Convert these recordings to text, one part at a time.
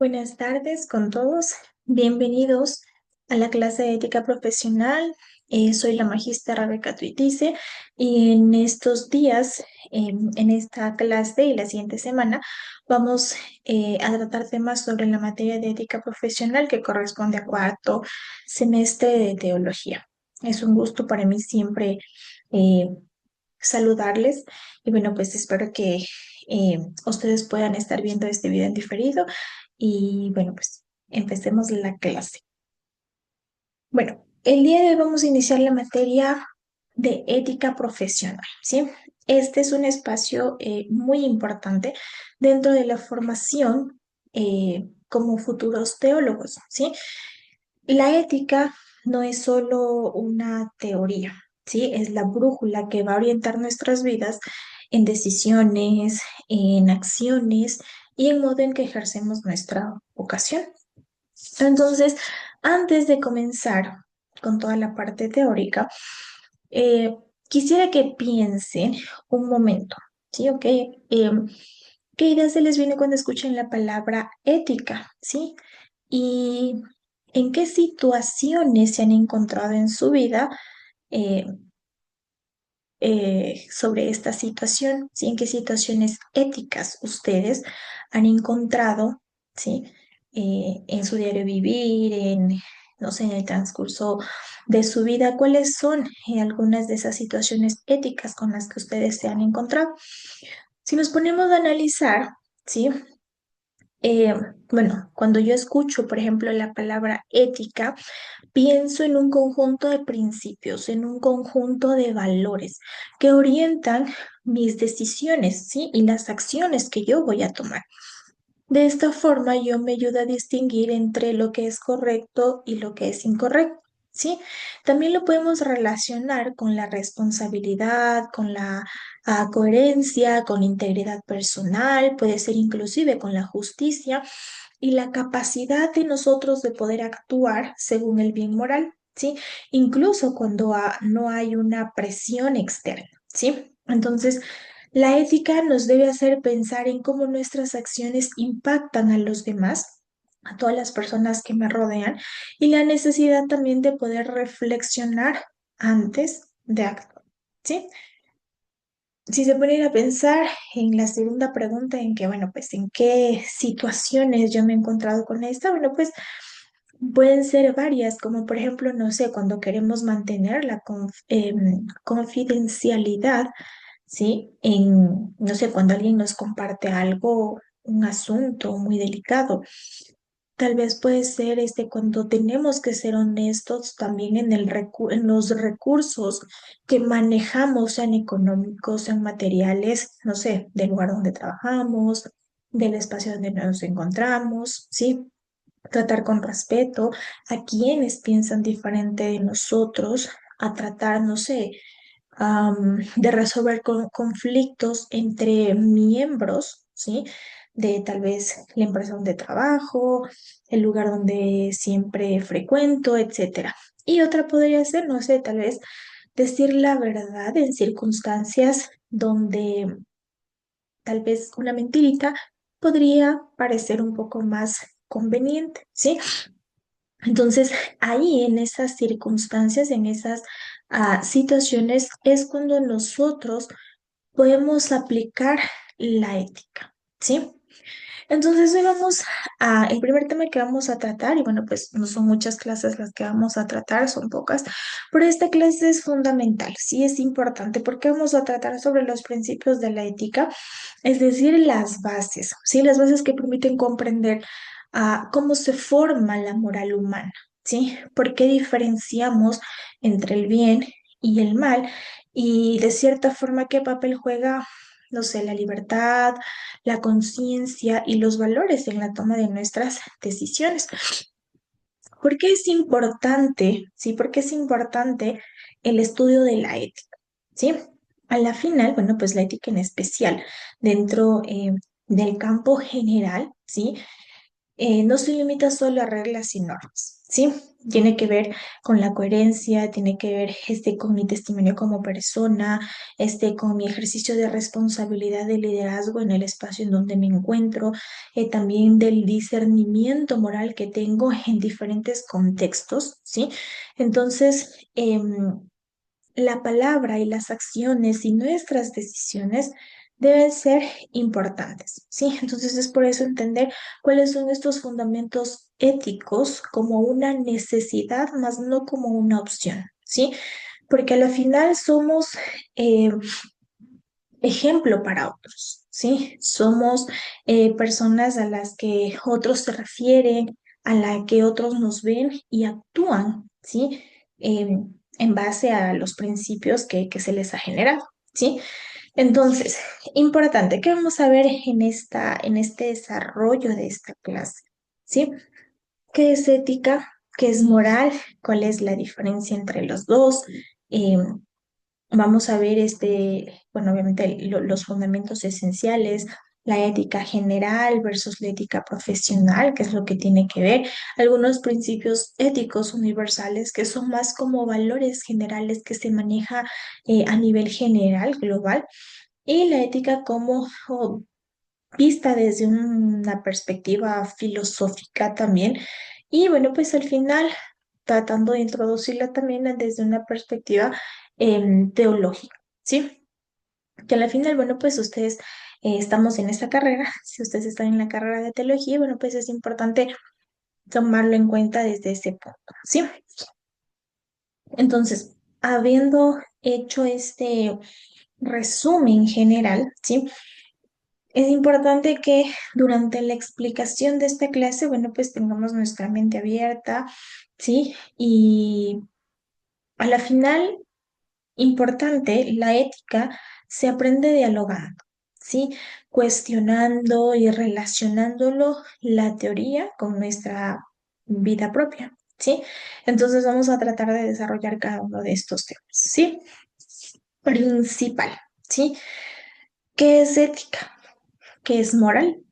Buenas tardes con todos. Bienvenidos a la clase de ética profesional. Soy la magíster Rebeca Tuitice y en estos días, en esta clase y la siguiente semana, vamos a tratar temas sobre la materia de ética profesional que corresponde a cuarto semestre de teología. Es un gusto para mí siempre eh, saludarles y bueno, pues espero que ustedes puedan estar viendo este video en diferido y bueno, pues empecemos la clase. Bueno, el día de hoy vamos a iniciar la materia de ética profesional, ¿sí? Este es un espacio muy importante dentro de la formación como futuros teólogos, ¿sí? La ética no es solo una teoría, ¿sí? Es la brújula que va a orientar nuestras vidas en decisiones, en acciones y en modo en que ejercemos nuestra vocación. Entonces, antes de comenzar con toda la parte teórica, eh, quisiera que piensen un momento, ¿sí? ¿Ok? ¿Qué idea se les viene cuando escuchen la palabra ética? ¿Sí? ¿Y en qué situaciones se han encontrado en su vida eh, sobre esta situación? ¿Sí? ¿En qué situaciones éticas ustedes han encontrado, ¿sí? En su diario vivir, no sé, en el transcurso de su vida, ¿cuáles son algunas de esas situaciones éticas con las que ustedes se han encontrado? Si nos ponemos a analizar, ¿sí? Eh, bueno, cuando yo escucho, por ejemplo, la palabra ética, pienso en un conjunto de principios, en un conjunto de valores que orientan mis decisiones, ¿sí? Y las acciones que yo voy a tomar. De esta forma, yo me ayuda a distinguir entre lo que es correcto y lo que es incorrecto. ¿Sí? También lo podemos relacionar con la responsabilidad, con la coherencia, con integridad personal, puede ser inclusive con la justicia y la capacidad de nosotros de poder actuar según el bien moral, ¿sí? Incluso cuando no hay una presión externa, ¿sí? Entonces, la ética nos debe hacer pensar en cómo nuestras acciones impactan a los demás, a todas las personas que me rodean, y la necesidad también de poder reflexionar antes de actuar, ¿sí? Si se ponen a pensar en la segunda pregunta, en que, bueno, pues, ¿en qué situaciones yo me he encontrado con esta? Bueno, pues, pueden ser varias, como por ejemplo, no sé, cuando queremos mantener la confidencialidad, ¿sí? No sé, cuando alguien nos comparte algo, un asunto muy delicado. Tal vez puede ser cuando tenemos que ser honestos también en los recursos que manejamos, sean económicos, sean materiales, no sé, del lugar donde trabajamos, del espacio donde nos encontramos, ¿sí? Tratar con respeto a quienes piensan diferente de nosotros, a tratar, no sé, de resolver conflictos entre miembros, ¿sí? De tal vez la empresa donde trabajo, el lugar donde siempre frecuento, etcétera. Y otra podría ser, no sé, tal vez decir la verdad en circunstancias donde tal vez una mentirita podría parecer un poco más conveniente, ¿sí? Entonces, ahí en esas circunstancias, en esas situaciones, es cuando nosotros podemos aplicar la ética, ¿sí? Entonces, hoy el primer tema que vamos a tratar, y bueno, pues no son muchas clases las que vamos a tratar, son pocas, pero esta clase es fundamental, sí es importante, porque vamos a tratar sobre los principios de la ética, es decir, las bases, ¿sí? Las bases que permiten comprender cómo se forma la moral humana, ¿sí? ¿Por qué diferenciamos entre el bien y el mal? Y de cierta forma, ¿qué papel juega, no sé, la libertad, la conciencia y los valores en la toma de nuestras decisiones? ¿Por qué es importante? ¿Sí? ¿Por qué es importante el estudio de la ética? ¿Sí? A la final, bueno, pues la ética en especial dentro del campo general, ¿sí? No se limita solo a reglas y normas, ¿sí? Tiene que ver con la coherencia, tiene que ver con mi testimonio como persona, con mi ejercicio de responsabilidad de liderazgo en el espacio en donde me encuentro, también del discernimiento moral que tengo en diferentes contextos, ¿sí? Entonces, la palabra y las acciones y nuestras decisiones deben ser importantes, ¿sí? Entonces es por eso entender cuáles son estos fundamentos éticos como una necesidad, más no como una opción, ¿sí? Porque a la final somos eh, ejemplo para otros, ¿sí? Somos personas a las que otros se refieren, a la que otros nos ven y actúan, ¿sí? En base a los principios que se les ha generado, ¿sí? Entonces, importante, ¿qué vamos a ver en este desarrollo de esta clase? ¿Sí? ¿Qué es ética? ¿Qué es moral? ¿Cuál es la diferencia entre los dos? Vamos a ver bueno, obviamente los fundamentos esenciales, la ética general versus la ética profesional, que es lo que tiene que ver, algunos principios éticos universales que son más como valores generales que se maneja a nivel general, global, y la ética como vista desde una perspectiva filosófica también. Y bueno, pues al final tratando de introducirla también desde una perspectiva teológica, ¿sí? Que al final, bueno, pues ustedes estamos en esta carrera, si ustedes están en la carrera de teología, bueno, pues es importante tomarlo en cuenta desde ese punto, ¿sí? Entonces, habiendo hecho este resumen general, ¿sí? Es importante que durante la explicación de esta clase, bueno, pues tengamos nuestra mente abierta, ¿sí? Y a la final, importante, la ética se aprende dialogando, ¿sí? Cuestionando y relacionándolo la teoría con nuestra vida propia, ¿sí? Entonces vamos a tratar de desarrollar cada uno de estos temas, ¿sí? Principal, ¿sí? ¿Qué es ética? ¿Qué es moral?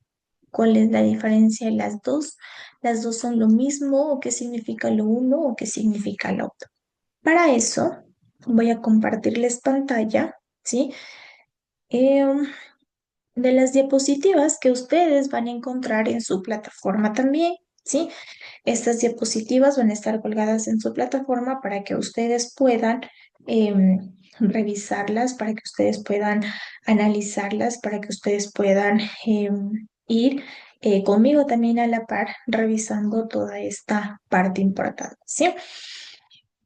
¿Cuál es la diferencia de las dos? ¿Las dos son lo mismo? ¿O qué significa lo uno o qué significa lo otro? Para eso voy a compartirles pantalla, ¿sí? Em, de las diapositivas que ustedes van a encontrar en su plataforma también, ¿sí? Estas diapositivas van a estar colgadas en su plataforma para que ustedes puedan revisarlas, para que ustedes puedan analizarlas, para que ustedes puedan ir conmigo también a la par revisando toda esta parte importante, ¿sí?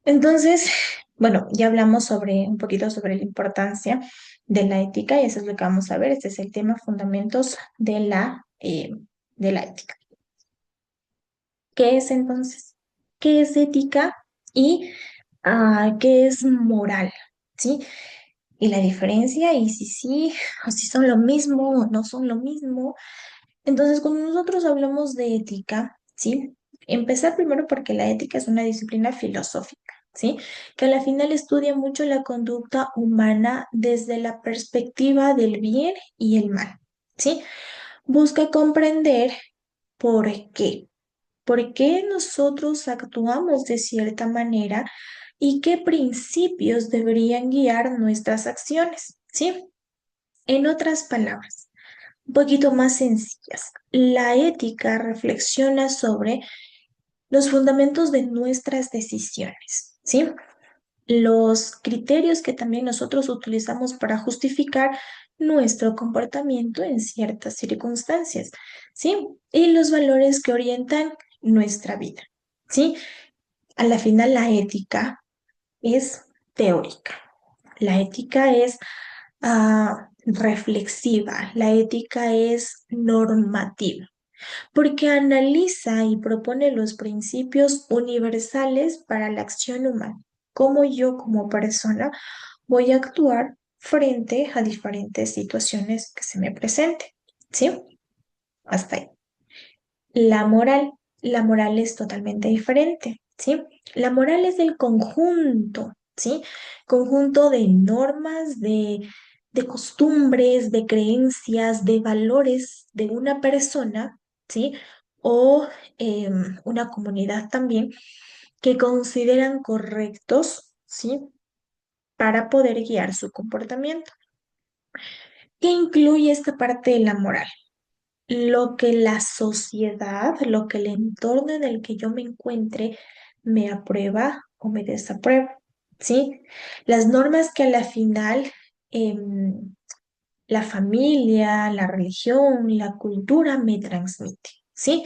Entonces, bueno, ya hablamos sobre un poquito sobre la importancia de la ética y eso es lo que vamos a ver. Este es el tema fundamentos de la ética. ¿Qué es entonces? ¿Qué es ética y qué es moral? ¿Sí? Y la diferencia y si sí o si son lo mismo o no son lo mismo. Entonces, cuando nosotros hablamos de ética, ¿sí? Empezar primero porque la ética es una disciplina filosófica, ¿sí? Que a la final estudia mucho la conducta humana desde la perspectiva del bien y el mal, ¿sí? Busca comprender por qué. ¿Por qué nosotros actuamos de cierta manera y qué principios deberían guiar nuestras acciones? ¿Sí? En otras palabras, un poquito más sencillas, la ética reflexiona sobre los fundamentos de nuestras decisiones, ¿sí? Los criterios que también nosotros utilizamos para justificar nuestro comportamiento en ciertas circunstancias, ¿sí? Y los valores que orientan nuestra vida, ¿sí? A la final la ética es teórica, la ética es reflexiva, la ética es normativa porque analiza y propone los principios universales para la acción humana. Cómo yo como persona voy a actuar frente a diferentes situaciones que se me presenten. ¿Sí? Hasta ahí. La moral es totalmente diferente. ¿Sí? La moral es el conjunto, ¿sí? Conjunto de normas, de costumbres, de creencias, de valores de una persona, ¿sí? o una comunidad también que consideran correctos, ¿sí? Para poder guiar su comportamiento. ¿Qué incluye esta parte de la moral? Lo que la sociedad, lo que el entorno en el que yo me encuentre me aprueba o me desaprueba, ¿sí? Las normas que a la final em, la familia, la religión, la cultura me transmite, ¿sí?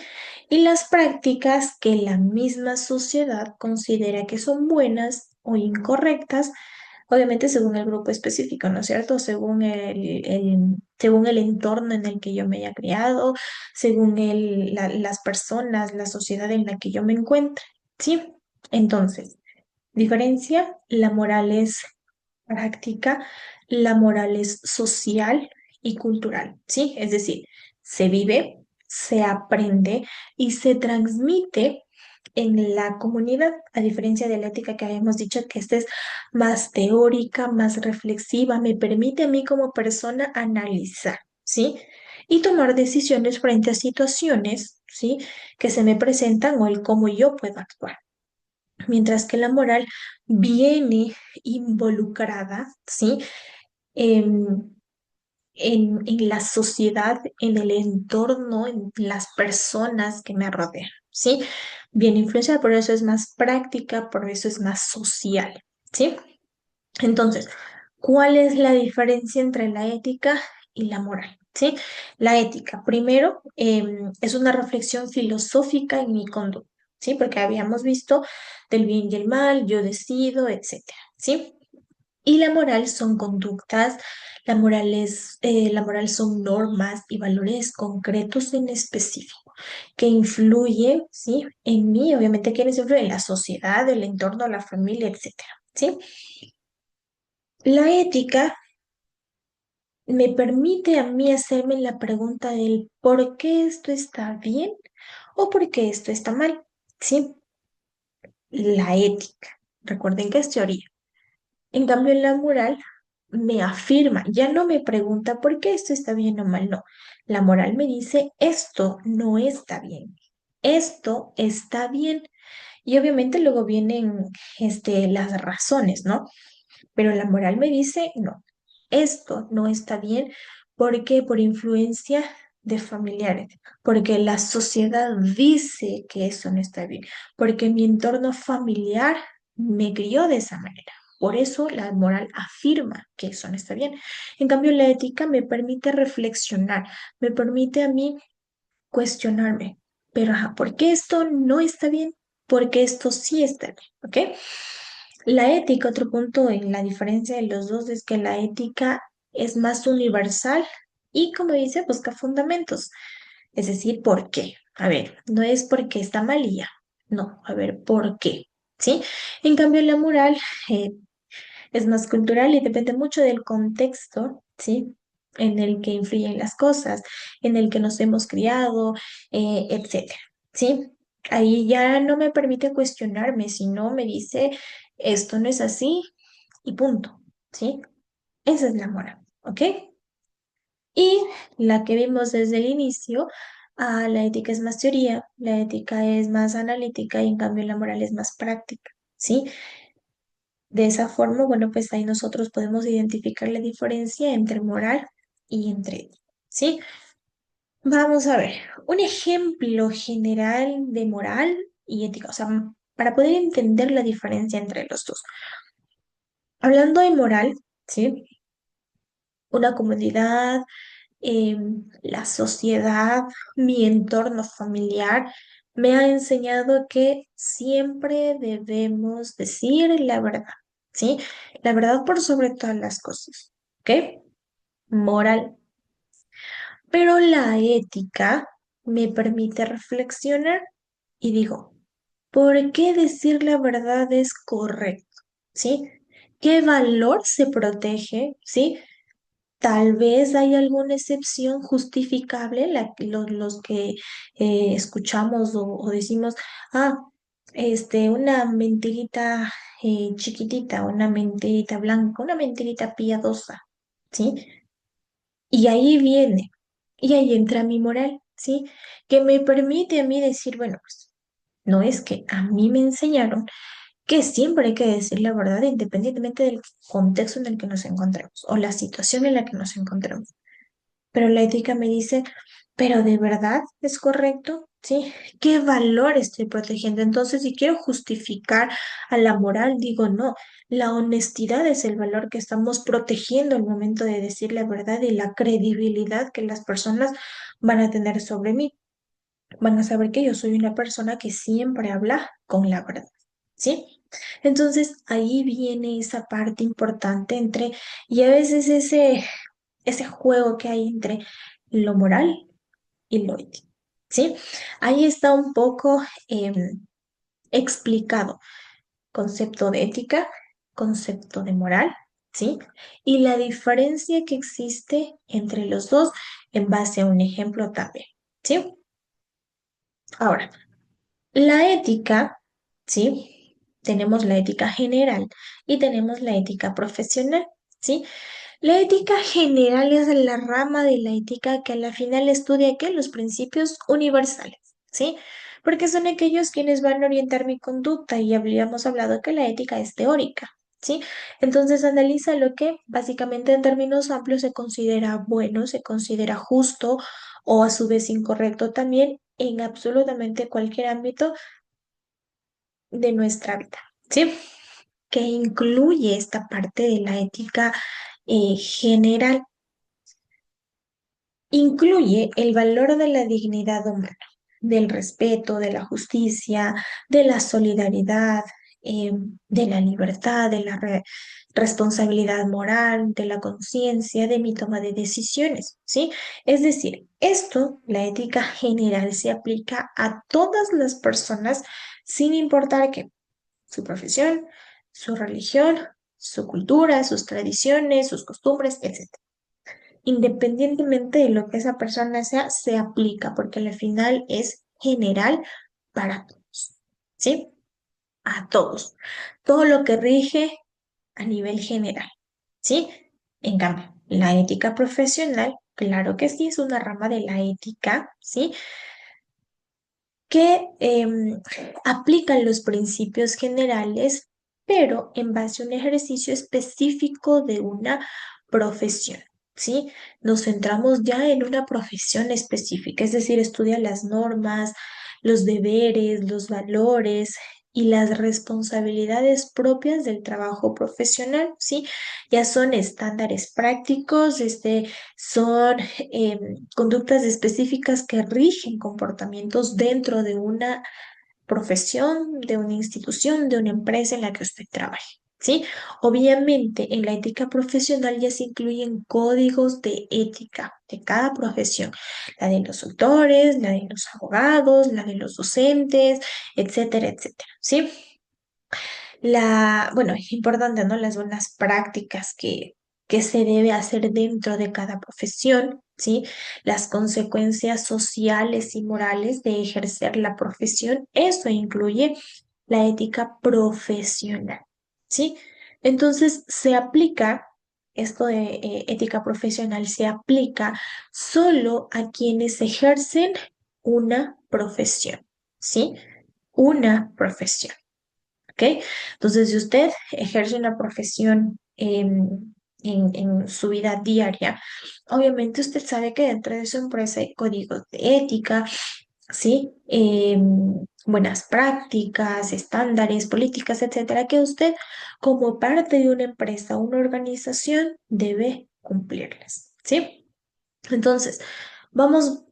Y las prácticas que la misma sociedad considera que son buenas o incorrectas, obviamente según el grupo específico, ¿no es cierto? Según según el entorno en el que yo me haya criado, según las personas, la sociedad en la que yo me encuentre, ¿sí? Entonces, diferencia, la moral es práctica, la moral es social y cultural, ¿sí? Es decir, se vive, se aprende y se transmite en la comunidad, a diferencia de la ética que habíamos dicho que esta es más teórica, más reflexiva, me permite a mí como persona analizar, ¿sí? Y tomar decisiones frente a situaciones, ¿sí? Que se me presentan o el cómo yo puedo actuar. Mientras que la moral viene involucrada, ¿sí? En, en la sociedad, en el entorno, en las personas que me rodean, ¿sí? Viene influenciada, por eso es más práctica, por eso es más social, ¿sí? Entonces, ¿cuál es la diferencia entre la ética y la moral? ¿Sí? La ética, primero, es una reflexión filosófica en mi conducta, ¿sí? Porque habíamos visto del bien y el mal, yo decido, etcétera, ¿sí? Y la moral son conductas, la moral son normas y valores concretos en específico que influyen, ¿sí? En mí, obviamente, ¿quiénes influyen? En la sociedad, el entorno, la familia, etcétera, ¿sí? La ética me permite a mí hacerme la pregunta del por qué esto está bien o por qué esto está mal. ¿Sí? La ética. Recuerden que es teoría. En cambio, la moral me afirma, ya no me pregunta por qué esto está bien o mal, no. La moral me dice esto no está bien. Esto está bien. Y obviamente luego vienen las razones, ¿no? Pero la moral me dice, no, esto no está bien porque por influencia de familiares, porque la sociedad dice que eso no está bien, porque mi entorno familiar me crió de esa manera. Por eso la moral afirma que eso no está bien. En cambio, la ética me permite reflexionar, me permite a mí cuestionarme. Pero, ajá, ¿por qué esto no está bien? Porque esto sí está bien, ¿ok? La ética, otro punto en la diferencia de los dos es que la ética es más universal y, como dice, busca fundamentos. Es decir, ¿por qué? A ver, no es porque está mal y ya. No, a ver, ¿por qué? ¿Sí? En cambio, la moral eh, es más cultural y depende mucho del contexto, ¿sí? En el que influyen las cosas, en el que nos hemos criado, etcétera, ¿sí? Ahí ya no me permite cuestionarme, sino me dice, esto no es así y punto, ¿sí? Esa es la moral, ¿ok? Y la que vimos desde el inicio, la ética es más teoría, la ética es más analítica y en cambio la moral es más práctica, ¿sí? De esa forma, bueno, pues ahí nosotros podemos identificar la diferencia entre moral y entre ética, ¿sí? Vamos a ver, un ejemplo general de moral y ética, o sea, para poder entender la diferencia entre los dos. Hablando de moral, ¿sí? Una comunidad, la sociedad, mi entorno familiar, me ha enseñado que siempre debemos decir la verdad, ¿sí? La verdad por sobre todas las cosas, ¿ok? Moral. Pero la ética me permite reflexionar y digo, ¿por qué decir la verdad es correcto? ¿Sí? ¿Qué valor se protege? ¿Sí? Tal vez hay alguna excepción justificable, los que escuchamos o decimos, ah, una mentirita chiquitita, una mentirita blanca, una mentirita piadosa, ¿sí? Y ahí viene, y ahí entra mi moral, ¿sí? Que me permite a mí decir, bueno, pues no es que a mí me enseñaron que siempre hay que decir la verdad independientemente del contexto en el que nos encontremos o la situación en la que nos encontremos. Pero la ética me dice, ¿pero de verdad es correcto? ¿Sí? ¿Qué valor estoy protegiendo? Entonces, si quiero justificar a la moral, digo, no, la honestidad es el valor que estamos protegiendo al momento de decir la verdad y la credibilidad que las personas van a tener sobre mí. Van a saber que yo soy una persona que siempre habla con la verdad. ¿Sí? Entonces ahí viene esa parte importante entre, y a veces ese juego que hay entre lo moral y lo ético. ¿Sí? Ahí está un poco explicado concepto de ética, concepto de moral, ¿sí? Y la diferencia que existe entre los dos en base a un ejemplo también, ¿sí? Ahora, la ética, ¿sí? Tenemos la ética general y tenemos la ética profesional, ¿sí? La ética general es la rama de la ética que a la final estudia ¿qué? Los principios universales, ¿sí? Porque son aquellos quienes van a orientar mi conducta y habíamos hablado que la ética es teórica, ¿sí? Entonces analiza lo que básicamente en términos amplios se considera bueno, se considera justo o a su vez incorrecto también en absolutamente cualquier ámbito de nuestra vida, ¿sí? Que incluye esta parte de la ética general. Incluye el valor de la dignidad humana, del respeto, de la justicia, de la solidaridad, de la libertad, de la responsabilidad moral, de la conciencia, de mi toma de decisiones, ¿sí? Es decir, esto, la ética general, se aplica a todas las personas sin importar que su profesión, su religión, su cultura, sus tradiciones, sus costumbres, etc. Independientemente de lo que esa persona sea, se aplica, porque al final es general para todos, ¿sí? A todos. Todo lo que rige a nivel general, ¿sí? En cambio, la ética profesional, claro que sí, es una rama de la ética, ¿sí? Que aplican los principios generales, pero en base a un ejercicio específico de una profesión, ¿sí? Nos centramos ya en una profesión específica, es decir, estudia las normas, los deberes, los valores y las responsabilidades propias del trabajo profesional, ¿sí? Ya son estándares prácticos, son conductas específicas que rigen comportamientos dentro de una profesión, de una institución, de una empresa en la que usted trabaje. ¿Sí? Obviamente, en la ética profesional ya se incluyen códigos de ética de cada profesión, la de los autores, la de los abogados, la de los docentes, etcétera, etcétera. ¿Sí? Bueno, es importante, ¿no? Las buenas prácticas que se debe hacer dentro de cada profesión, ¿sí? Las consecuencias sociales y morales de ejercer la profesión, eso incluye la ética profesional, ¿sí? Entonces, se aplica, esto de ética profesional se aplica solo a quienes ejercen una profesión, ¿sí? Una profesión. ¿Ok? Entonces, si usted ejerce una profesión en su vida diaria, obviamente usted sabe que dentro de su empresa hay códigos de ética, ¿sí? Buenas prácticas, estándares, políticas, etcétera, que usted como parte de una empresa, una organización, debe cumplirlas, ¿sí? Entonces, vamos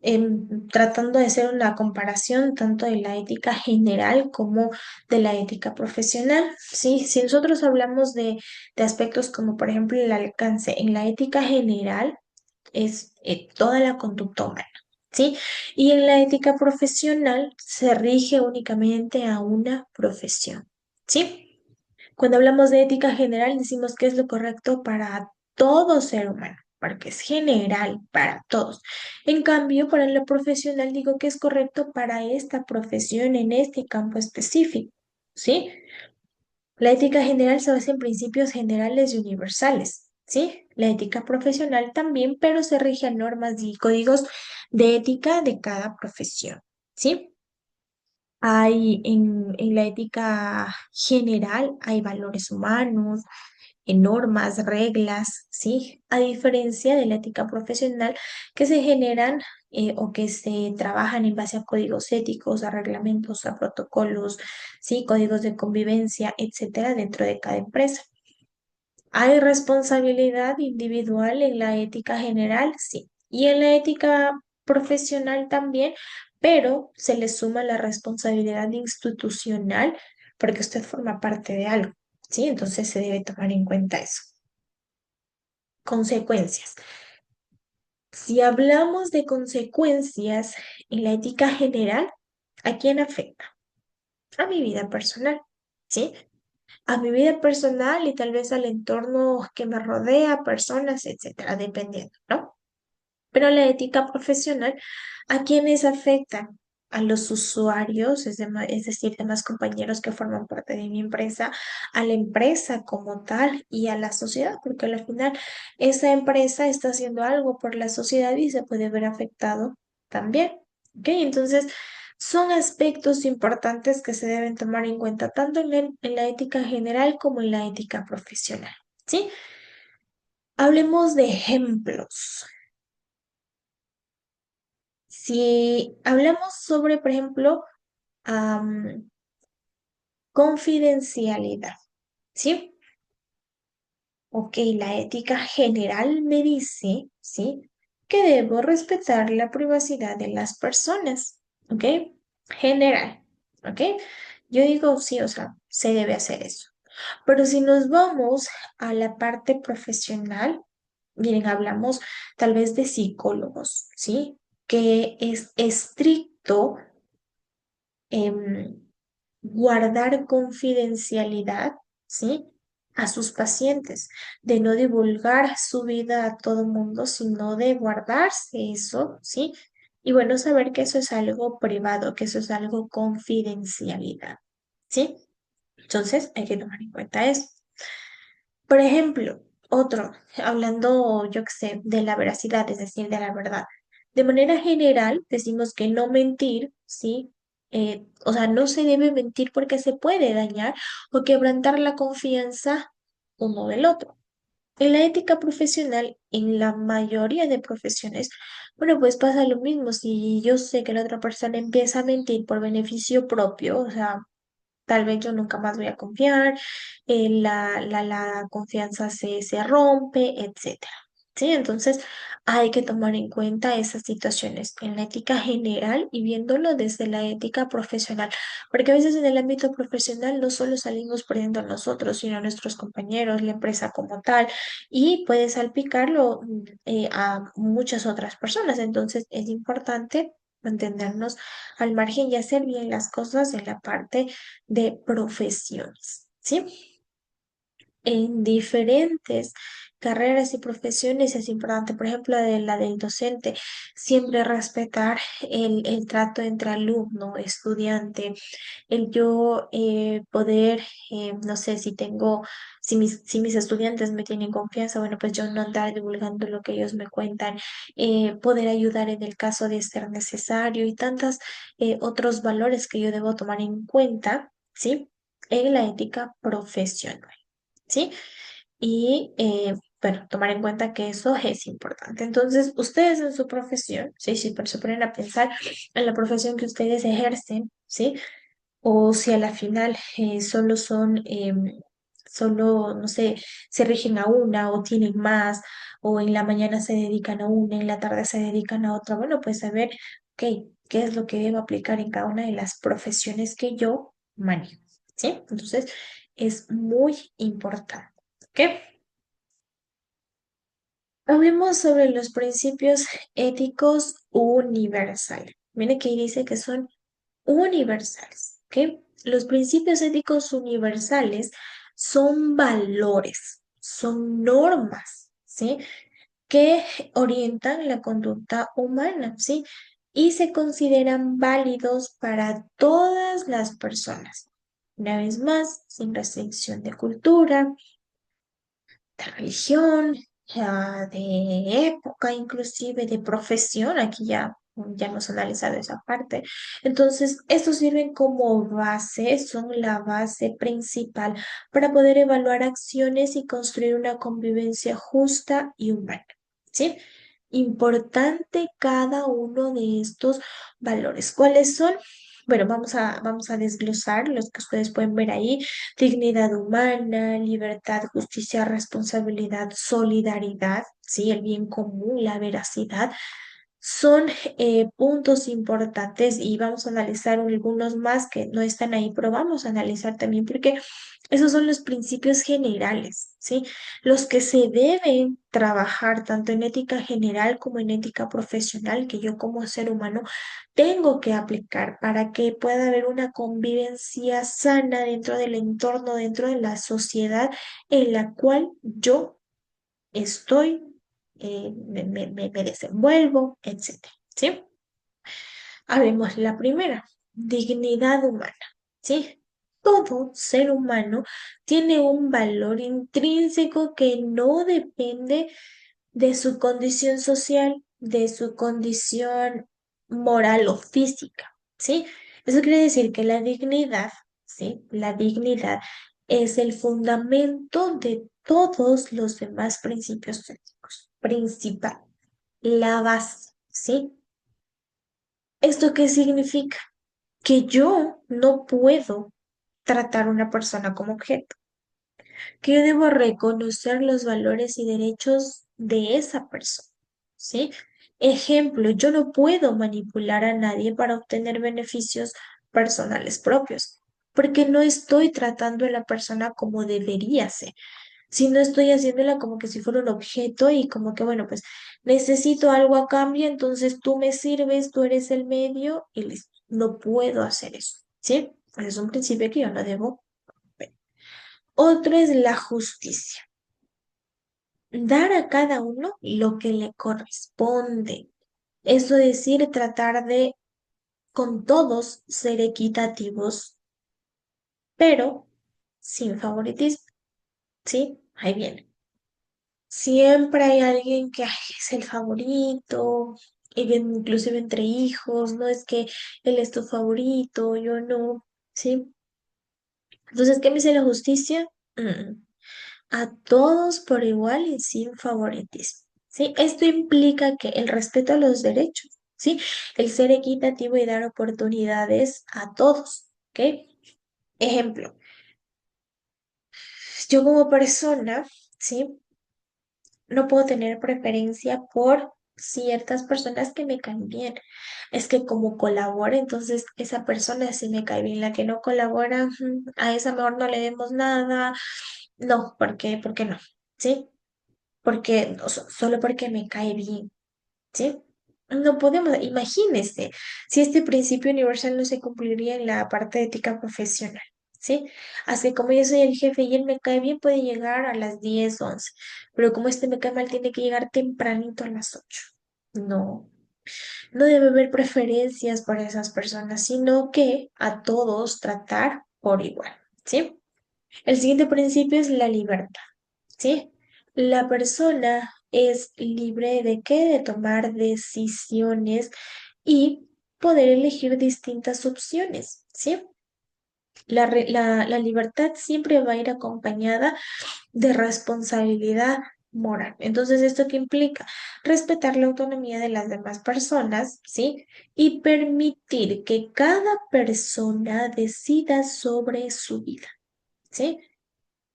tratando de hacer una comparación tanto de la ética general como de la ética profesional. ¿Sí? Si nosotros hablamos de aspectos como, por ejemplo, el alcance en la ética general, es toda la conducta humana. ¿Sí? Y en la ética profesional se rige únicamente a una profesión. ¿Sí? Cuando hablamos de ética general, decimos que es lo correcto para todo ser humano, porque es general para todos. En cambio, para lo profesional digo que es correcto para esta profesión en este campo específico, ¿sí? La ética general se basa en principios generales y universales, ¿sí? La ética profesional también, pero se rige a normas y códigos de ética de cada profesión, ¿sí? Hay en la ética general, hay valores humanos, normas, reglas, ¿sí? A diferencia de la ética profesional que se generan o que se trabajan en base a códigos éticos, a reglamentos, a protocolos, ¿sí? Códigos de convivencia, etcétera, dentro de cada empresa. ¿Hay responsabilidad individual en la ética general? Sí. Y en la ética profesional también, pero se le suma la responsabilidad institucional porque usted forma parte de algo, ¿sí? Entonces se debe tomar en cuenta eso. Consecuencias. Si hablamos de consecuencias en la ética general, ¿a quién afecta? A mi vida personal, ¿sí? A mi vida personal y tal vez al entorno que me rodea, personas, etcétera, dependiendo, ¿no? Pero la ética profesional, ¿a quiénes afecta? A los usuarios, es decir, demás compañeros que forman parte de mi empresa, a la empresa como tal y a la sociedad, porque al final esa empresa está haciendo algo por la sociedad y se puede ver afectado también. ¿Ok? Entonces, son aspectos importantes que se deben tomar en cuenta tanto en la ética general como en la ética profesional. ¿Sí? Hablemos de ejemplos. Si hablamos sobre, por ejemplo, confidencialidad, ¿sí? Ok, la ética general me dice, ¿sí? Que debo respetar la privacidad de las personas, ¿ok? General, ¿ok? Yo digo, sí, o sea, se debe hacer eso. Pero si nos vamos a la parte profesional, miren, hablamos tal vez de psicólogos, ¿sí? Que es estricto em, guardar confidencialidad, ¿sí? A sus pacientes, de no divulgar su vida a todo mundo, sino de guardarse eso, ¿sí? Y bueno, saber que eso es algo privado, que eso es algo confidencialidad, ¿sí? Entonces hay que tomar en cuenta eso. Por ejemplo, otro, hablando, yo qué sé, de la veracidad, es decir, de la verdad. De manera general, decimos que no mentir, ¿sí? O sea, no se debe mentir porque se puede dañar o quebrantar la confianza uno del otro. En la ética profesional, en la mayoría de profesiones, bueno, pues pasa lo mismo. Si yo sé que la otra persona empieza a mentir por beneficio propio, o sea, tal vez yo nunca más voy a confiar, la confianza se rompe, etcétera. ¿Sí? Entonces hay que tomar en cuenta esas situaciones en la ética general y viéndolo desde la ética profesional, porque a veces en el ámbito profesional no solo salimos perdiendo a nosotros, sino a nuestros compañeros, la empresa como tal, y puede salpicarlo a muchas otras personas. Entonces es importante mantenernos al margen y hacer bien las cosas en la parte de profesiones, ¿sí? En diferentes carreras y profesiones es importante, por ejemplo, la del docente, siempre respetar el trato entre alumno, estudiante, el yo poder, no sé, si mis estudiantes me tienen confianza, bueno, pues yo no andar divulgando lo que ellos me cuentan, poder ayudar en el caso de ser necesario y tantos otros valores que yo debo tomar en cuenta, ¿sí? En la ética profesional, ¿sí? Y bueno, tomar en cuenta que eso es importante. Entonces, ustedes en su profesión, ¿sí? Si se ponen a pensar en la profesión que ustedes ejercen, ¿sí? O si a la final solo son, solo, no sé, se rigen a una o tienen más, o en la mañana se dedican a una, en la tarde se dedican a otra. Bueno, pues saber, ok, qué es lo que debo aplicar en cada una de las profesiones que yo manejo, ¿sí? Entonces, es muy importante, ¿ok? Hablemos sobre los principios éticos universales. Mire que ahí dice que son universales, ¿ok? Los principios éticos universales son valores, son normas, ¿sí? Que orientan la conducta humana, ¿sí? Y se consideran válidos para todas las personas. Una vez más, sin restricción de cultura, de religión, de época, inclusive de profesión, aquí ya hemos analizado esa parte. Entonces, estos sirven como base, son la base principal para poder evaluar acciones y construir una convivencia justa y humana. ¿Sí? Importante cada uno de estos valores. ¿Cuáles son? Bueno, vamos a desglosar los que ustedes pueden ver ahí: dignidad humana, libertad, justicia, responsabilidad, solidaridad, ¿sí? El bien común, la veracidad. Son puntos importantes y vamos a analizar algunos más que no están ahí, pero vamos a analizar también porque esos son los principios generales, ¿sí? Los que se deben trabajar tanto en ética general como en ética profesional, que yo como ser humano tengo que aplicar para que pueda haber una convivencia sana dentro del entorno, dentro de la sociedad en la cual yo estoy, me desenvuelvo, etcétera, ¿sí? Habemos la primera, dignidad humana, ¿sí? Todo ser humano tiene un valor intrínseco que no depende de su condición social, de su condición moral o física, ¿sí? Eso quiere decir que la dignidad, ¿sí? La dignidad es el fundamento de todos los demás principios éticos, principal, la base, ¿sí? ¿Esto qué significa? Que yo no puedo tratar a una persona como objeto, que yo debo reconocer los valores y derechos de esa persona, ¿sí? Ejemplo, yo no puedo manipular a nadie para obtener beneficios personales propios, porque no estoy tratando a la persona como debería ser, sino estoy haciéndola como que si fuera un objeto y como que, bueno, pues necesito algo a cambio, entonces tú me sirves, tú eres el medio y listo. No puedo hacer eso, ¿sí? Ese es un principio que yo no debo romper. Otro es la justicia. Dar a cada uno lo que le corresponde. Eso decir, tratar de con todos ser equitativos, pero sin favoritismo, ¿sí? Ahí viene. Siempre hay alguien que ay, es el favorito, y bien, inclusive entre hijos, no es que él es tu favorito, yo no, ¿sí? Entonces, ¿qué me dice la justicia? A todos por igual y sin favoritismo, ¿sí? Esto implica que el respeto a los derechos, ¿sí? El ser equitativo y dar oportunidades a todos, ¿ok? Ejemplo, yo como persona, ¿sí? No puedo tener preferencia por ciertas personas que me caen bien. Es que como colabora, entonces esa persona sí me cae bien. La que no colabora, a esa mejor no le demos nada. No, ¿por qué? ¿Por qué no? ¿Sí? Porque solo porque me cae bien. ¿Sí? No podemos, imagínese, si este principio universal no se cumpliría en la parte de ética profesional, ¿sí? Así como yo soy el jefe y él me cae bien, puede llegar a las 10 11, pero como este me cae mal, tiene que llegar tempranito a las 8. No, no debe haber preferencias para esas personas, sino que a todos tratar por igual, ¿sí? El siguiente principio es la libertad. ¿Sí? La persona es libre de qué, de tomar decisiones y poder elegir distintas opciones, ¿sí? La libertad siempre va a ir acompañada de responsabilidad moral. Entonces, ¿esto qué implica? Respetar la autonomía de las demás personas, ¿sí? Y permitir que cada persona decida sobre su vida, ¿sí?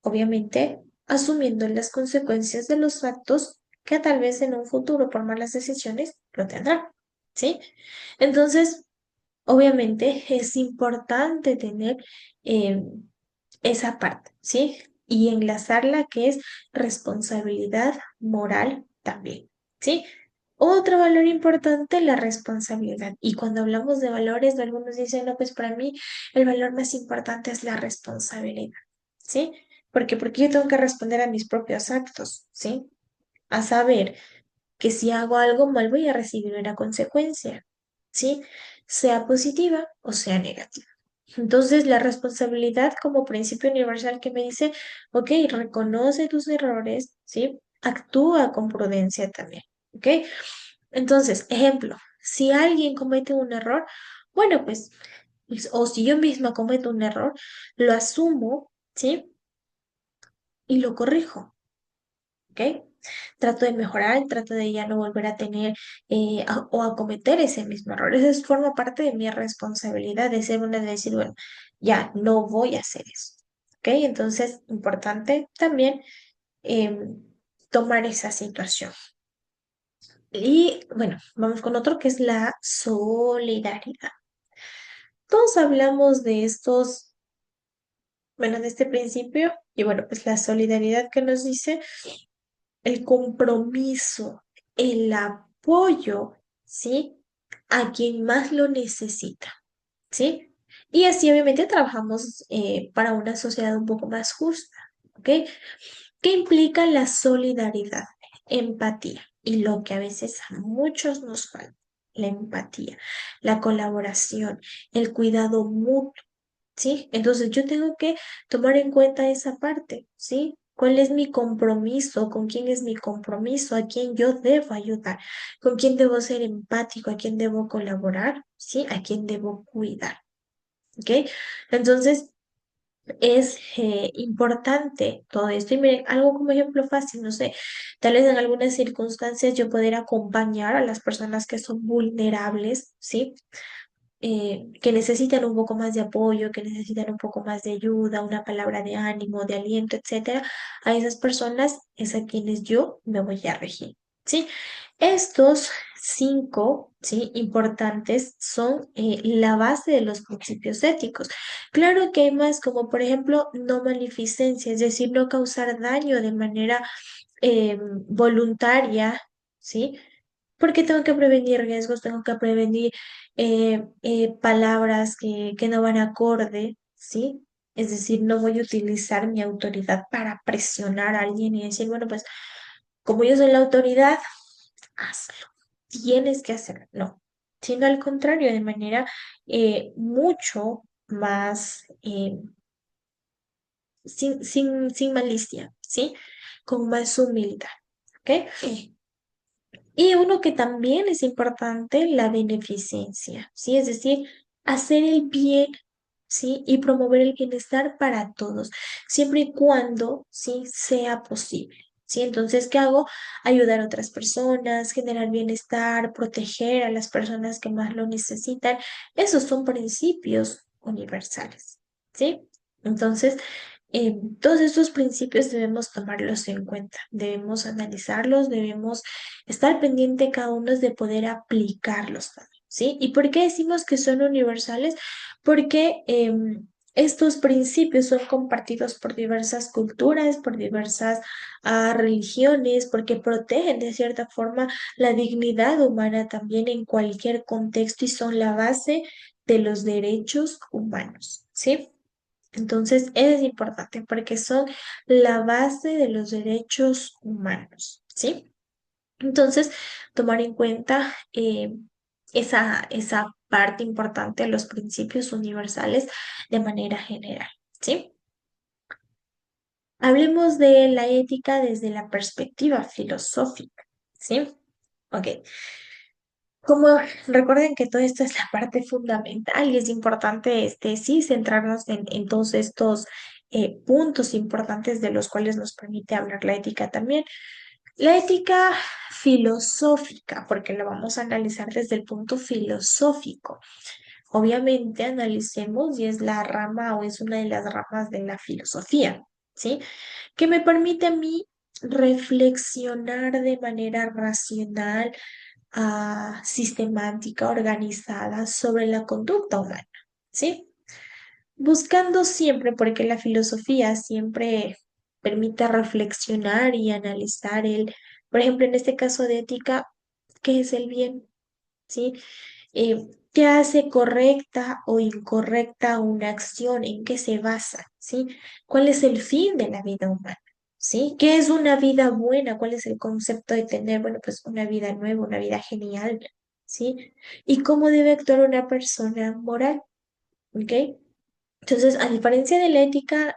Obviamente asumiendo las consecuencias de los actos que tal vez en un futuro por malas decisiones lo tendrán, ¿sí? Entonces, obviamente es importante tener eh, esa parte, ¿sí? Y enlazarla que es responsabilidad moral también, ¿sí? Otro valor importante, la responsabilidad. Y cuando hablamos de valores, algunos dicen, no, pues para mí el valor más importante es la responsabilidad, ¿sí? Porque yo tengo que responder a mis propios actos, ¿sí? A saber que si hago algo mal voy a recibir una consecuencia, ¿sí? Sea positiva o sea negativa. Entonces, la responsabilidad como principio universal que me dice, ok, reconoce tus errores, ¿sí? actúa con prudencia también, ¿ok? Entonces, ejemplo, si alguien comete un error, bueno, pues, o si yo misma cometo un error, lo asumo, ¿sí? Y lo corrijo, ¿ok? Trato de mejorar, trato de ya no volver a tener o a cometer ese mismo error. Forma parte de mi responsabilidad de ser una de decir, bueno, ya no voy a hacer eso, ¿ok? Entonces, importante también tomar esa situación. Y bueno, vamos con otro que es la solidaridad. Todos hablamos de estos, bueno, de este principio, y bueno, pues la solidaridad que nos dice el compromiso, el apoyo, ¿sí? A quien más lo necesita, ¿sí? Y así obviamente trabajamos para una sociedad un poco más justa, ¿ok? ¿Qué implica la solidaridad? Empatía. Y lo que a veces a muchos nos falta, la empatía, la colaboración, el cuidado mutuo, ¿sí? Entonces yo tengo que tomar en cuenta esa parte, ¿sí? ¿Cuál es mi compromiso? ¿Con quién es mi compromiso? ¿A quién yo debo ayudar? ¿Con quién debo ser empático? ¿A quién debo colaborar? ¿Sí? ¿A quién debo cuidar? ¿Ok? Entonces, es importante todo esto. Y miren, algo como ejemplo fácil, no sé, tal vez en algunas circunstancias yo poder acompañar a las personas que son vulnerables, ¿sí? Que necesitan un poco más de apoyo, que necesitan un poco más de ayuda, una palabra de ánimo, de aliento, etcétera. A esas personas es a quienes yo me voy a regir, ¿sí? Estos cinco, ¿sí? Importantes son la base de los principios éticos. Claro que hay más, como por ejemplo, no maleficencia, es decir, no causar daño de manera voluntaria, ¿sí? Porque tengo que prevenir riesgos, tengo que prevenir palabras que no van acorde, ¿sí? Es decir, no voy a utilizar mi autoridad para presionar a alguien y decir, bueno, pues como yo soy la autoridad, hazlo, tienes que hacerlo. No, sino al contrario, de manera mucho más, sin malicia, ¿sí? Con más humildad, ¿ok? Y uno que también es importante, la beneficencia, ¿sí? Es decir, hacer el bien, ¿sí? Y promover el bienestar para todos, siempre y cuando, ¿sí? Sea posible, ¿sí? Entonces, ¿qué hago? Ayudar a otras personas, generar bienestar, proteger a las personas que más lo necesitan. Esos son principios universales, ¿sí? Entonces, todos estos principios debemos tomarlos en cuenta, debemos analizarlos, debemos estar pendiente cada uno de poder aplicarlos también, ¿sí? ¿Y por qué decimos que son universales? Porque estos principios son compartidos por diversas culturas, por diversas religiones, porque protegen de cierta forma la dignidad humana también en cualquier contexto y son la base de los derechos humanos, ¿sí? Entonces, es importante porque son la base de los derechos humanos, ¿sí? Entonces, tomar en cuenta esa parte importante de los principios universales de manera general, ¿sí? Hablemos de la ética desde la perspectiva filosófica, ¿sí? Ok. Como recuerden que todo esto es la parte fundamental y es importante, sí, centrarnos en todos estos puntos importantes de los cuales nos permite hablar la ética también. La ética filosófica, porque la vamos a analizar desde el punto filosófico. Obviamente analicemos y es la rama o es una de las ramas de la filosofía, ¿sí? Que me permite a mí reflexionar de manera racional, sistemática, organizada sobre la conducta humana, ¿sí? Buscando siempre, porque la filosofía siempre permite reflexionar y analizar por ejemplo, en este caso de ética, ¿qué es el bien? ¿Sí? ¿Qué hace correcta o incorrecta una acción? ¿En qué se basa? ¿Sí? ¿Cuál es el fin de la vida humana? ¿Sí? ¿Qué es una vida buena? ¿Cuál es el concepto de tener, bueno, pues una vida nueva, una vida genial? ¿Sí? ¿Y cómo debe actuar una persona moral? ¿Ok? Entonces, a diferencia de la ética,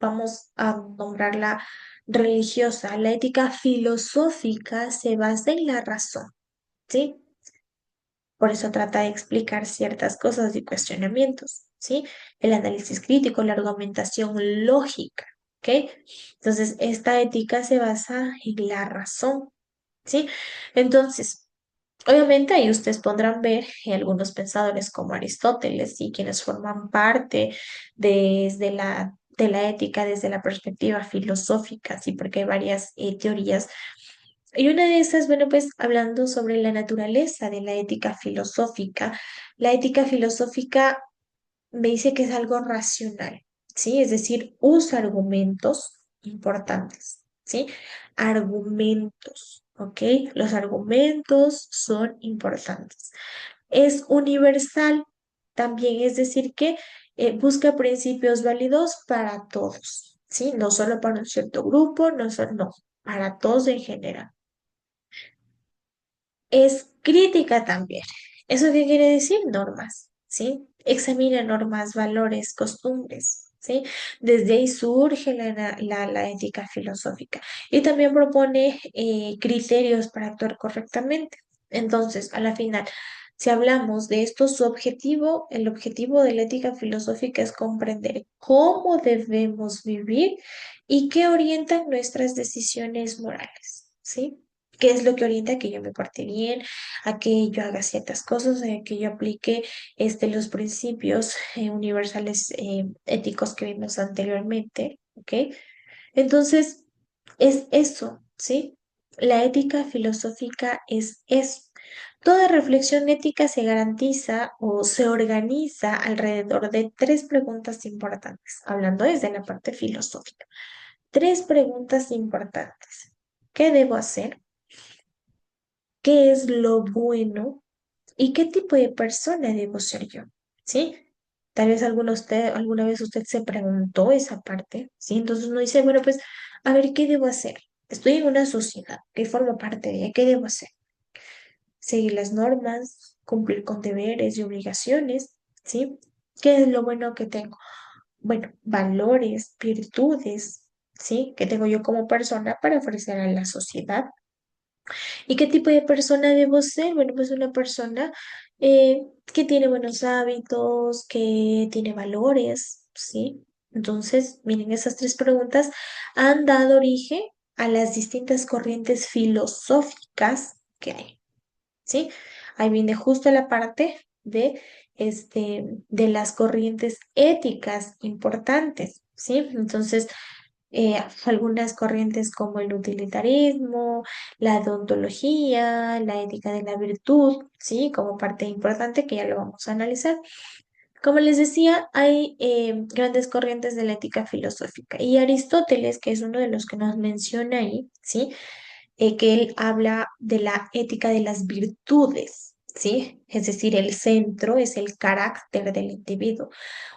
vamos a nombrarla religiosa. La ética filosófica se basa en la razón, ¿sí? Por eso trata de explicar ciertas cosas y cuestionamientos, ¿sí? El análisis crítico, la argumentación lógica, ¿ok? Entonces, esta ética se basa en la razón, ¿sí? Entonces, obviamente ahí ustedes podrán ver algunos pensadores como Aristóteles y quienes forman parte de la ética desde la perspectiva filosófica, ¿sí? Porque hay varias teorías. Y una de esas, bueno, pues hablando sobre la naturaleza de la ética filosófica me dice que es algo racional, ¿sí? Es decir, usa argumentos importantes, ¿sí? Argumentos, ¿ok? Los argumentos son importantes. Es universal también, es decir, que busca principios válidos para todos, ¿sí? No solo para un cierto grupo, no, para todos en general. Es crítica también. ¿Eso qué quiere decir? Normas, ¿sí? Examina normas, valores, costumbres, ¿sí? Desde ahí surge la ética filosófica y también propone criterios para actuar correctamente. Entonces, a la final, si hablamos de esto, su objetivo, el objetivo de la ética filosófica es comprender cómo debemos vivir y qué orientan nuestras decisiones morales, ¿sí? ¿Qué es lo que orienta a que yo me porte bien, a que yo haga ciertas cosas, a que yo aplique los principios universales éticos que vimos anteriormente? ¿Ok? Entonces, es eso, ¿sí? La ética filosófica es eso. Toda reflexión ética se garantiza o se organiza alrededor de tres preguntas importantes, hablando desde la parte filosófica. Tres preguntas importantes. ¿Qué debo hacer? ¿Qué es lo bueno y qué tipo de persona debo ser yo? ¿Sí? Tal vez alguna vez usted se preguntó esa parte, ¿sí? Entonces uno dice, bueno, pues, a ver, ¿qué debo hacer? Estoy en una sociedad que forma parte de ella, ¿qué debo hacer? Seguir las normas, cumplir con deberes y obligaciones, ¿sí? ¿Qué es lo bueno que tengo? Bueno, valores, virtudes, ¿sí? Que tengo yo como persona para ofrecer a la sociedad. ¿Y qué tipo de persona debo ser? Bueno, pues una persona que tiene buenos hábitos, que tiene valores, ¿sí? Entonces, miren, esas tres preguntas han dado origen a las distintas corrientes filosóficas que hay, ¿sí? Ahí viene justo la parte de las corrientes éticas importantes, ¿sí? Entonces, algunas corrientes como el utilitarismo, la deontología, la ética de la virtud, ¿sí? Como parte importante que ya lo vamos a analizar. Como les decía, hay grandes corrientes de la ética filosófica y Aristóteles, que es uno de los que nos menciona ahí, ¿sí? Que él habla de la ética de las virtudes, ¿sí? Es decir, el centro es el carácter del individuo.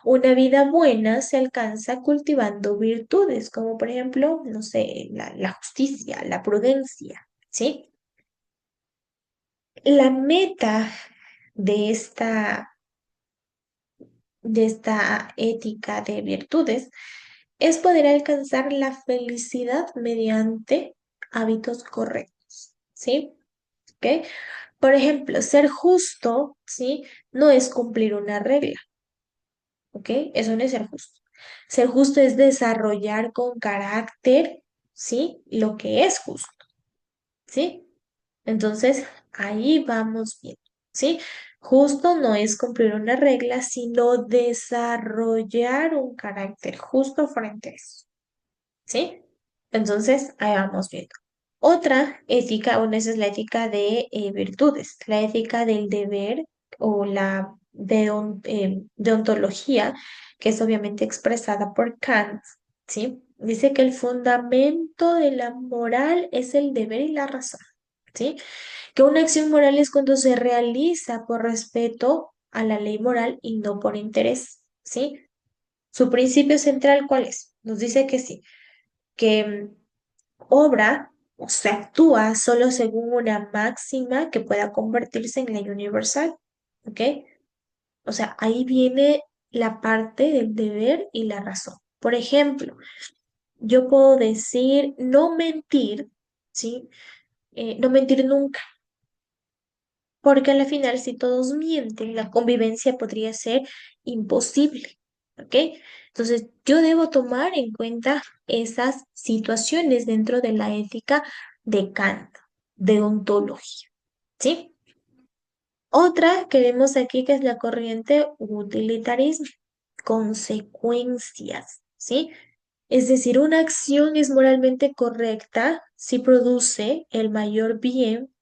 Una vida buena se alcanza cultivando virtudes, como por ejemplo, no sé, la justicia, la prudencia, ¿sí? La meta de esta ética de virtudes es poder alcanzar la felicidad mediante hábitos correctos, ¿sí? ¿Ok? Por ejemplo, ser justo, ¿sí? No es cumplir una regla, ¿ok? Eso no es ser justo. Ser justo es desarrollar con carácter, ¿sí? Lo que es justo, ¿sí? Entonces, ahí vamos bien, ¿sí? Justo no es cumplir una regla, sino desarrollar un carácter justo frente a eso, ¿sí? Entonces, ahí vamos viendo. Otra ética, bueno, esa es la ética de virtudes, la ética del deber o la deontología, que es obviamente expresada por Kant, ¿sí? Dice que el fundamento de la moral es el deber y la razón, ¿sí? Que una acción moral es cuando se realiza por respeto a la ley moral y no por interés, ¿sí? Su principio central, ¿cuál es? Nos dice que sí, que obra o se actúa solo según una máxima que pueda convertirse en ley universal, ¿ok? O sea, ahí viene la parte del deber y la razón. Por ejemplo, yo puedo decir no mentir, ¿sí? No mentir nunca, porque al final si todos mienten, la convivencia podría ser imposible, ¿ok? Entonces, yo debo tomar en cuenta esas situaciones dentro de la ética de Kant, de ontología, ¿sí? Otra que vemos aquí que es la corriente utilitarismo, consecuencias, ¿sí? Es decir, una acción es moralmente correcta si produce el mayor bien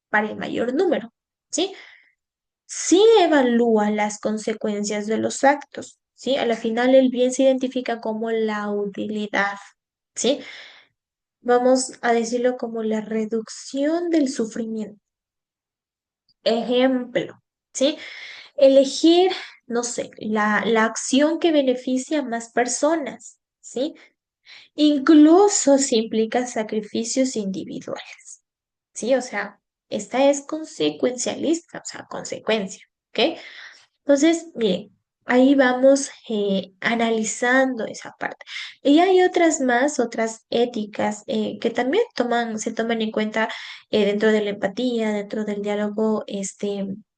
para el mayor número, ¿sí? Si evalúa las consecuencias de los actos, ¿sí? A la final el bien se identifica como la utilidad, ¿sí? Vamos a decirlo como la reducción del sufrimiento. Ejemplo, ¿sí? Elegir, no sé, la acción que beneficia a más personas, ¿sí? Incluso si implica sacrificios individuales, ¿sí? O sea, esta es consecuencialista, o sea, consecuencia, ¿ok? Entonces, miren, ahí vamos analizando esa parte. Y hay otras más, otras éticas que también se toman en cuenta dentro de la empatía, dentro del diálogo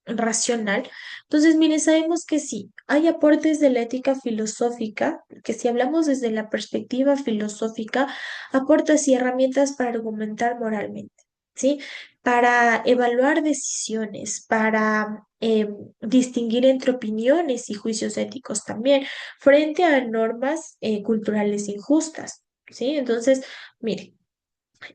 racional. Entonces, miren, sabemos que sí, hay aportes de la ética filosófica, que si hablamos desde la perspectiva filosófica, aporta y herramientas para argumentar moralmente. ¿Sí? Para evaluar decisiones, para distinguir entre opiniones y juicios éticos también, frente a normas culturales injustas, ¿sí? Entonces, mire,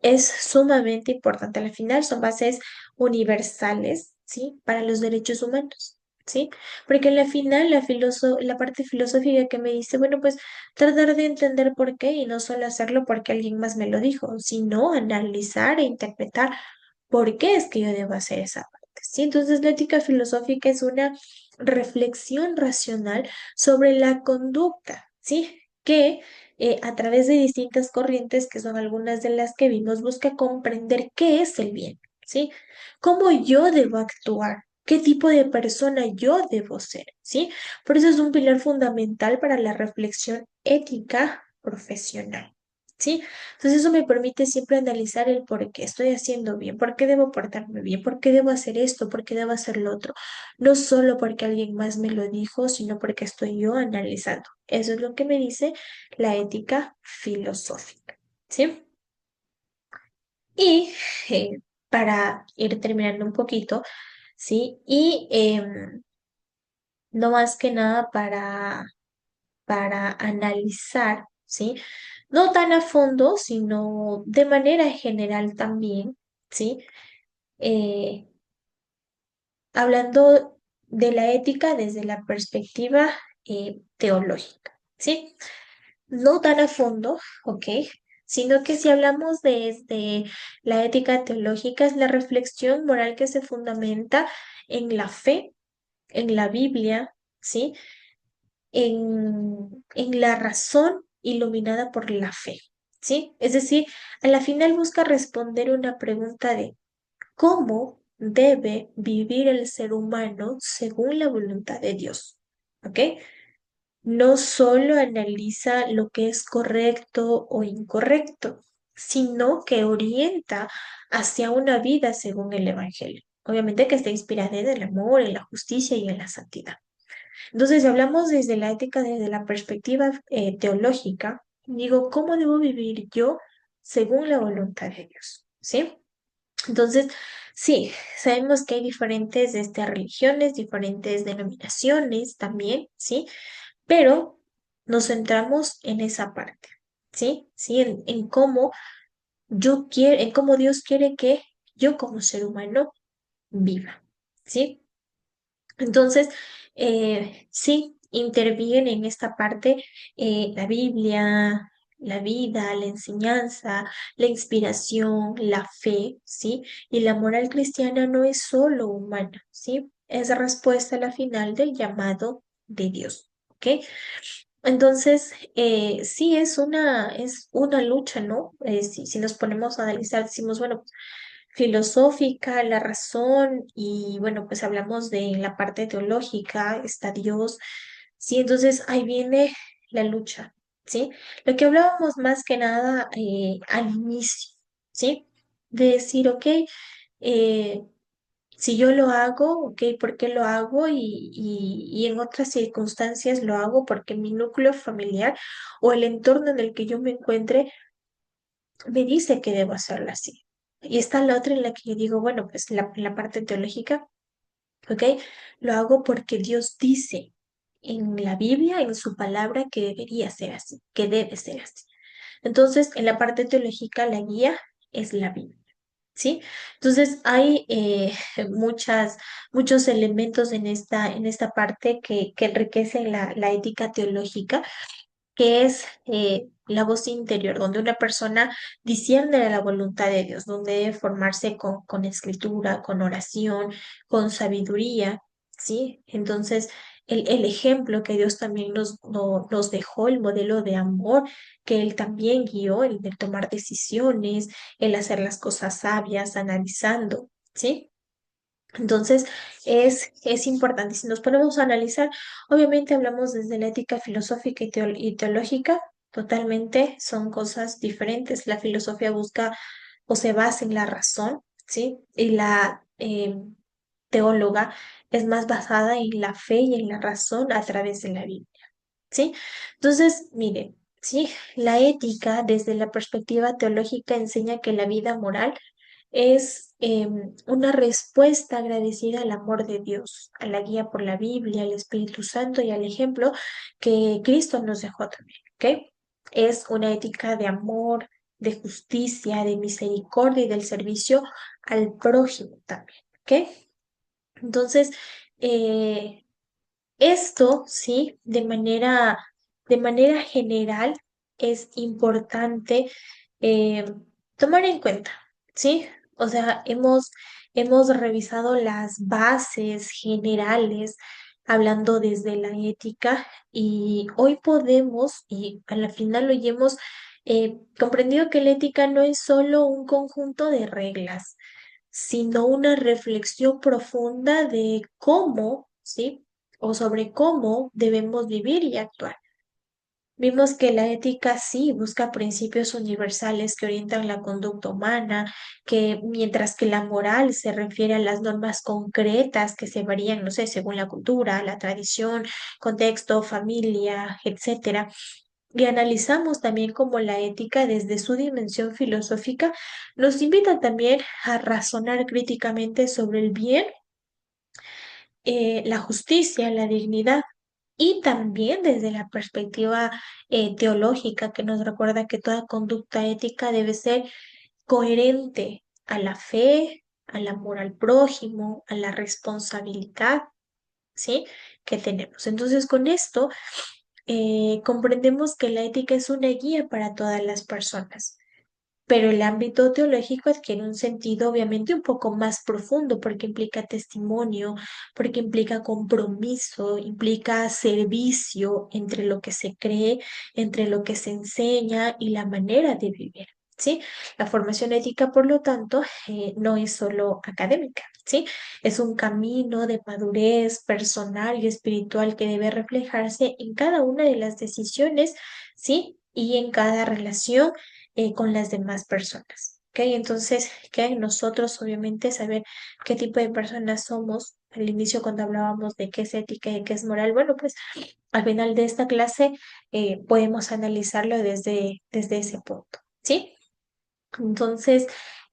es sumamente importante. Al final son bases universales, ¿sí? Para los derechos humanos, ¿sí? Porque al final la parte filosófica que me dice, bueno, pues tratar de entender por qué y no solo hacerlo porque alguien más me lo dijo, sino analizar e interpretar por qué es que yo debo hacer esa parte, ¿sí? Entonces la ética filosófica es una reflexión racional sobre la conducta, ¿sí? Que a través de distintas corrientes, que son algunas de las que vimos, busca comprender qué es el bien, ¿sí? ¿Cómo yo debo actuar? ¿Qué tipo de persona yo debo ser? ¿Sí? Por eso es un pilar fundamental para la reflexión ética profesional, ¿sí? Entonces eso me permite siempre analizar el por qué estoy haciendo bien, por qué debo portarme bien, por qué debo hacer esto, por qué debo hacer lo otro. No solo porque alguien más me lo dijo, sino porque estoy yo analizando. Eso es lo que me dice la ética filosófica, ¿sí? Y para ir terminando un poquito, ¿sí? Y no más que nada para analizar, ¿sí? No tan a fondo, sino de manera general también, ¿sí? Eh, hablando de la ética desde la perspectiva teológica, ¿sí? No tan a fondo, ¿ok? Sino que si hablamos desde la ética teológica es la reflexión moral que se fundamenta en la fe, en la Biblia, ¿sí? En la razón iluminada por la fe, ¿sí? Es decir, a la final busca responder una pregunta de cómo debe vivir el ser humano según la voluntad de Dios, ¿ok? No solo analiza lo que es correcto o incorrecto, sino que orienta hacia una vida según el Evangelio. Obviamente que está inspirada en el amor, en la justicia y en la santidad. Entonces, si hablamos desde la ética, desde la perspectiva teológica, digo, ¿cómo debo vivir yo según la voluntad de Dios? ¿Sí? Entonces, sí, sabemos que hay diferentes religiones, diferentes denominaciones también, ¿sí? Pero nos centramos en esa parte, ¿sí? ¿Sí? En cómo yo quiero, en cómo Dios quiere que yo como ser humano viva, ¿sí? Entonces, sí, intervienen en esta parte la Biblia, la vida, la enseñanza, la inspiración, la fe, ¿sí? Y la moral cristiana no es solo humana, ¿sí? Es respuesta a la final del llamado de Dios, ¿ok? Entonces, sí, es una lucha, ¿no? Si nos ponemos a analizar, decimos, bueno, filosófica, la razón, y bueno, pues hablamos de la parte teológica, está Dios, Sí, entonces ahí viene la lucha, ¿sí? Lo que hablábamos más que nada al inicio, ¿sí? De decir, ok, eh, si yo lo hago, ok, ¿por qué lo hago? Y en otras circunstancias lo hago porque mi núcleo familiar o el entorno en el que yo me encuentre me dice que debo hacerlo así. Y está la otra en la que yo digo, bueno, pues la parte teológica, ok, lo hago porque Dios dice en la Biblia, en su palabra, que debería ser así, que debe ser así. Entonces, en la parte teológica, la guía es la Biblia. ¿Sí? Entonces hay muchos elementos en esta parte que enriquecen la ética teológica, que es la voz interior, donde una persona discierne la voluntad de Dios, donde debe formarse con escritura, con oración, con sabiduría, ¿sí? Entonces, el ejemplo que Dios también nos dejó, el modelo de amor que Él también guió, el de tomar decisiones, el hacer las cosas sabias, analizando, ¿sí? Entonces, es importante. Si nos ponemos a analizar, obviamente hablamos desde la ética filosófica y teológica, totalmente son cosas diferentes. La filosofía busca o se basa en la razón, ¿sí? Y la teóloga es más basada en la fe y en la razón a través de la Biblia. ¿Sí? Entonces, mire, ¿sí? La ética desde la perspectiva teológica enseña que la vida moral es una respuesta agradecida al amor de Dios, a la guía por la Biblia, al Espíritu Santo y al ejemplo que Cristo nos dejó también, ¿ok? Es una ética de amor, de justicia, de misericordia y del servicio al prójimo también, ¿ok? Entonces, eh, esto, sí, de manera general es importante eh, tomar en cuenta, ¿sí? O sea, hemos revisado las bases generales hablando desde la ética y hoy podemos, y a la final hoy hemos comprendido que la ética no es solo un conjunto de reglas, sino una reflexión profunda de cómo, ¿sí? O sobre cómo debemos vivir y actuar. Vimos que la ética sí busca principios universales que orientan la conducta humana, que mientras que la moral se refiere a las normas concretas que se varían, no sé, según la cultura, la tradición, contexto, familia, etcétera. Y analizamos también cómo la ética desde su dimensión filosófica nos invita también a razonar críticamente sobre el bien, la justicia, la dignidad y también desde la perspectiva teológica que nos recuerda que toda conducta ética debe ser coherente a la fe, al amor al prójimo, a la responsabilidad, ¿sí? Que tenemos. Entonces, con esto comprendemos que la ética es una guía para todas las personas. Pero el ámbito teológico adquiere un sentido obviamente un poco más profundo porque implica testimonio, porque implica compromiso, implica servicio entre lo que se cree, entre lo que se enseña y la manera de vivir. ¿Sí? La formación ética, por lo tanto, no es solo académica, ¿sí? Es un camino de madurez personal y espiritual que debe reflejarse en cada una de las decisiones, ¿sí? Y en cada relación con las demás personas. ¿Ok? Entonces, que nosotros obviamente saber qué tipo de personas somos. Al inicio cuando hablábamos de qué es ética y qué es moral, bueno, pues al final de esta clase podemos analizarlo desde ese punto, ¿sí? Entonces,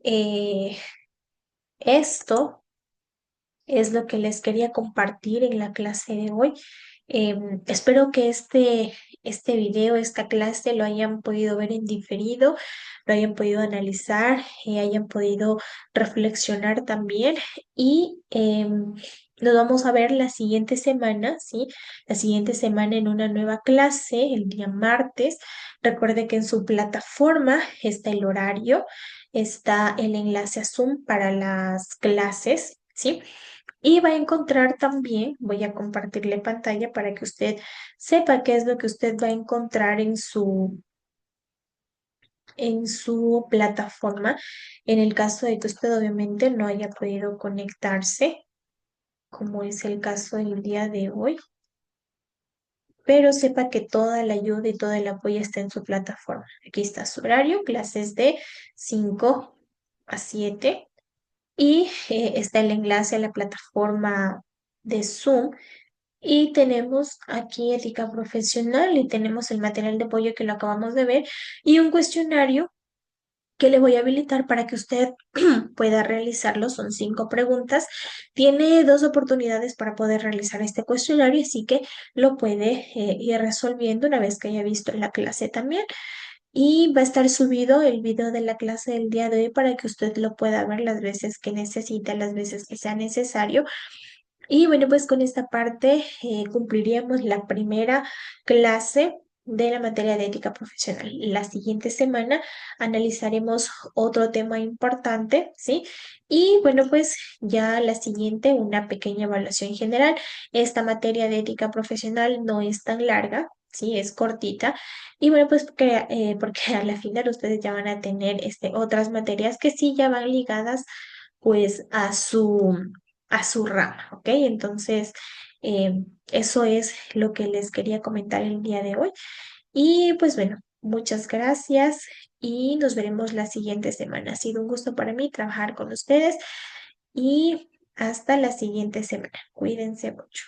eh, esto es lo que les quería compartir en la clase de hoy. Espero que este video, esta clase lo hayan podido ver en diferido, lo hayan podido analizar, hayan podido reflexionar también y nos vamos a ver la siguiente semana, ¿sí? La siguiente semana en una nueva clase, el día martes. Recuerde que en su plataforma está el horario, está el enlace a Zoom para las clases, ¿sí? Y va a encontrar también, voy a compartirle pantalla para que usted sepa qué es lo que usted va a encontrar en su plataforma. En el caso de que usted obviamente no haya podido conectarse, como es el caso del día de hoy. pero sepa que toda la ayuda y todo el apoyo está en su plataforma. Aquí está su horario, clases de 5 a 7 y está el enlace a la plataforma de Zoom. Y tenemos aquí ética profesional y tenemos el material de apoyo que lo acabamos de ver y un cuestionario que le voy a habilitar para que usted pueda realizarlo. Son 5 preguntas. Tiene 2 oportunidades para poder realizar este cuestionario, así que lo puede ir resolviendo una vez que haya visto la clase también. Y va a estar subido el video de la clase del día de hoy para que usted lo pueda ver las veces que necesite, las veces que sea necesario. Y bueno, pues con esta parte cumpliríamos la primera clase de la materia de ética profesional. La siguiente semana analizaremos otro tema importante, ¿sí? Y bueno, pues ya la siguiente, una pequeña evaluación general. Esta materia de ética profesional no es tan larga, ¿sí? Es cortita. Y bueno, pues porque a la final ustedes ya van a tener otras materias que sí ya van ligadas pues a su rama, ¿ok? Entonces, eso es lo que les quería comentar el día de hoy. Y pues bueno, muchas gracias y nos veremos la siguiente semana. Ha sido un gusto para mí trabajar con ustedes y hasta la siguiente semana. Cuídense mucho.